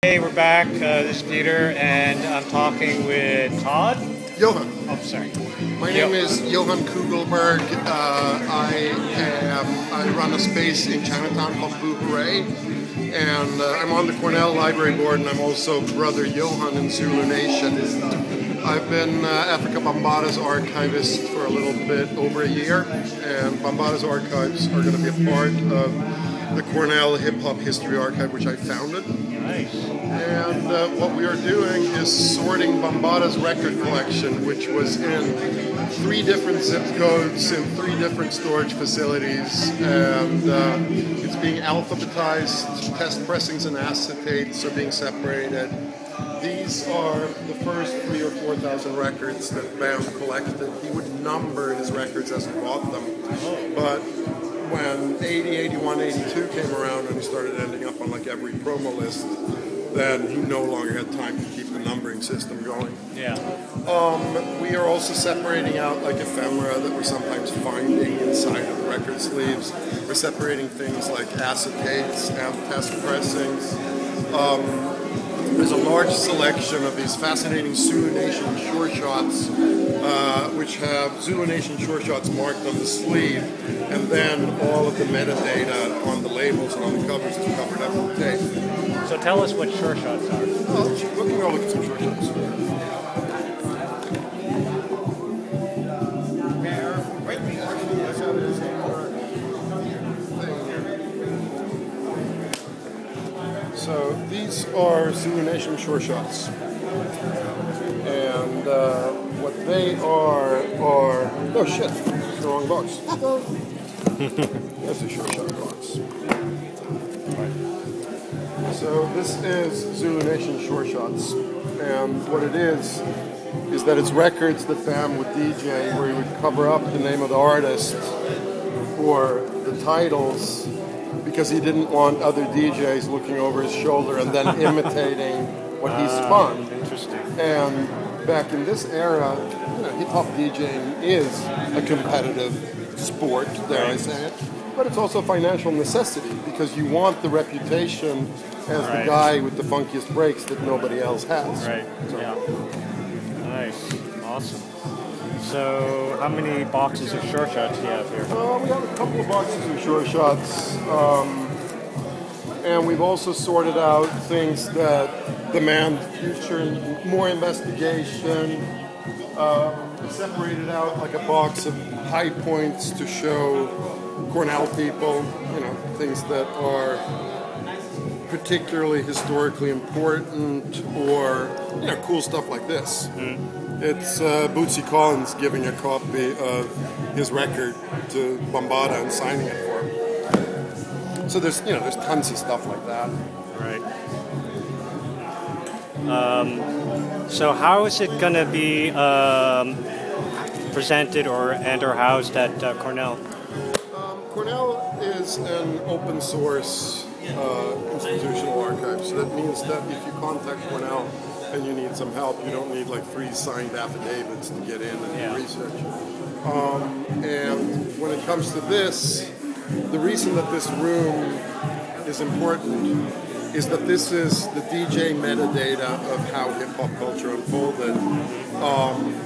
Hey, we're back. This is Peter, and I'm talking with Todd. Johan. Oh, sorry. My name is Johan Kugelberg. I run a space in Chinatown called Boo-Hooray, and I'm on the Cornell Library Board, and I'm also Brother Johan in Zulu Nation. I've been Africa Bambaata's archivist for a little bit over a year, and Bambaata's archives are going to be a part of the Cornell Hip Hop History Archive, which I founded. Nice. And what we are doing is sorting Bambaata's record collection, which was in 3 different zip codes in 3 different storage facilities, and it's being alphabetized. Test pressings and acetates are being separated. These are the first 3,000 or 4,000 records that BAM collected. He would number his records as he bought them, but when 80, 81, 82 came around and he started ending up on like every promo list, then he no longer had time to keep the numbering system going. Yeah. We are also separating out like ephemera that we're sometimes finding inside of the record sleeves. We're separating things like acetates and test pressings. There's a large selection of these fascinating Zulu Nation sure shots, which have Zulu Nation sure shots marked on the sleeve, and then all of the metadata on the labels and on the covers is covered up with tape. So tell us what sure shots are. Oh, we can go look at some sure shots. So these are Zulu Nation sure shots, and what they are oh shit, the wrong box. That's a sure shot box. So this is Zulu Nation sure shots, and what it is that it's records that BAM would DJ, where he would cover up the name of the artist or the titles, because he didn't want other DJs looking over his shoulder and then imitating what he spun. Interesting. And back in this era, hip-hop DJing is a competitive sport, dare I say it, but it's also a financial necessity, because you want the reputation as the guy with the funkiest breaks that nobody else has. Right. So. Yeah. Nice. Awesome. So, how many boxes of sure shots do you have here? We have a couple of boxes of sure shots, and we've also sorted out things that demand future more investigation. Separated out like a box of high points to show Cornell people, things that are particularly historically important, or cool stuff like this. It's Bootsy Collins giving a copy of his record to Bambaata and signing it for him. So there's tons of stuff like that. Right. So how is it going to be presented or housed at Cornell? Cornell is an open source institutional archive, so that means that if you contact Cornell and you need some help, you don't need like 3 signed affidavits to get in and do research. And when it comes to this, the reason that this room is important is that this is the DJ metadata of how hip-hop culture unfolded.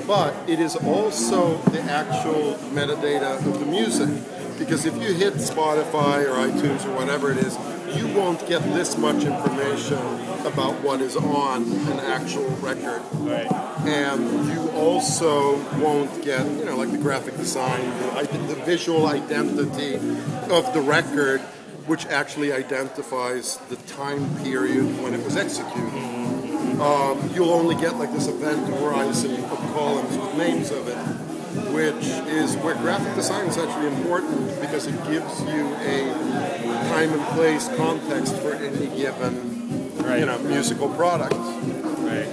But it is also the actual metadata of the music. Because if you hit Spotify or iTunes or whatever it is, you won't get this much information about what is on an actual record. Right. And you also won't get, like the graphic design, the visual identity of the record, which actually identifies the time period when it was executed. You'll only get like this event horizon of columns with names of it, which is where graphic design is actually important, because it gives you a time and place context for any given musical product. Right.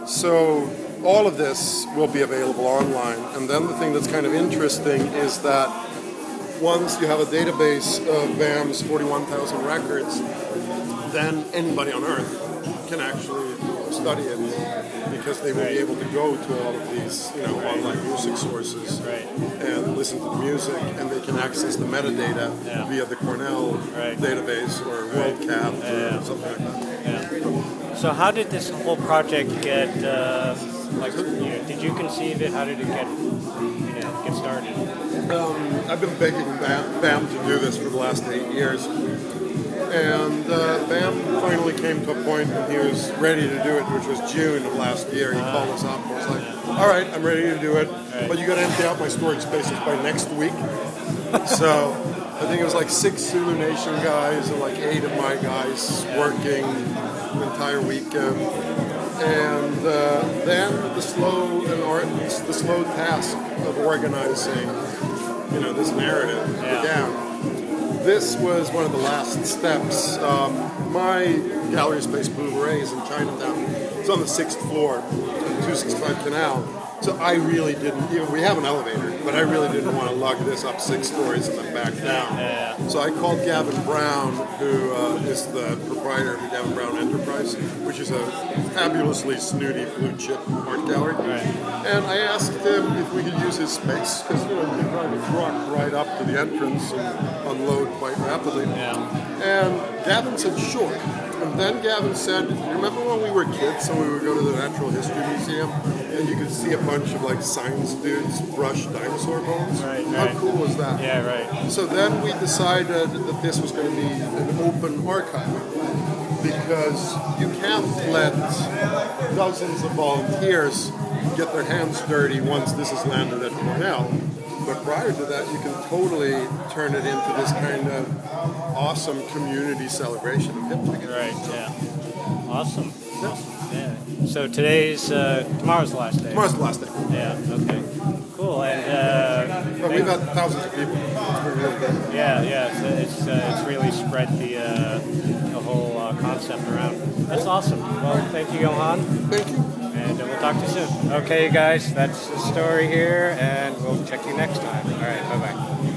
So all of this will be available online, and then the thing that's kind of interesting is that once you have a database of BAM's 41,000 records, then anybody on Earth can actually study it, because they will be able to go to all of these, online music sources and listen to the music, and they can access the metadata via the Cornell database or WorldCat or something like that. Yeah. So how did this whole project get, did you conceive it? How did it get started? I've been begging BAM to do this for the last 8 years. And BAM finally came to a point when he was ready to do it, which was June of last year. He called us up and was like, all right, I'm ready to do it, but you got to empty out my storage spaces by next week. So I think it was like 6 Zulu Nation guys and like 8 of my guys working the entire weekend. And then the slow task of organizing, this narrative began. This was one of the last steps. My gallery space, Boo-Hooray, is in Chinatown. It's on the 6th floor, 265 Canal. So I really didn't, we have an elevator, but I really didn't want to lug this up 6 stories and then back down. So I called Gavin Brown, who is the proprietor of the Gavin Brown Enterprise, which is a fabulously snooty blue chip art gallery. And I asked him if we could use his space, because you can drive a truck right up to the entrance and unload quite rapidly. And Gavin said, sure. And then Gavin said, you remember when we were kids and we would go to the Natural History Museum and you could see a bunch of like science dudes brush dinosaur bones? How cool was that? Yeah, right. So then we decided that this was going to be an open archive, because you can't let dozens of volunteers get their hands dirty once this has landed at Cornell. But prior to that, you can totally turn it into this kind of awesome community celebration of hip. Right, yeah. Awesome. Yeah. So tomorrow's the last day. Tomorrow's the last day. Yeah, okay. Cool. And but we've had thousands of people. It's really spread the whole concept around. That's awesome. Well, thank you, Johan. Thank you. And we'll talk to you soon. Okay, guys, that's the story here, and we'll check you next time. All right, bye-bye.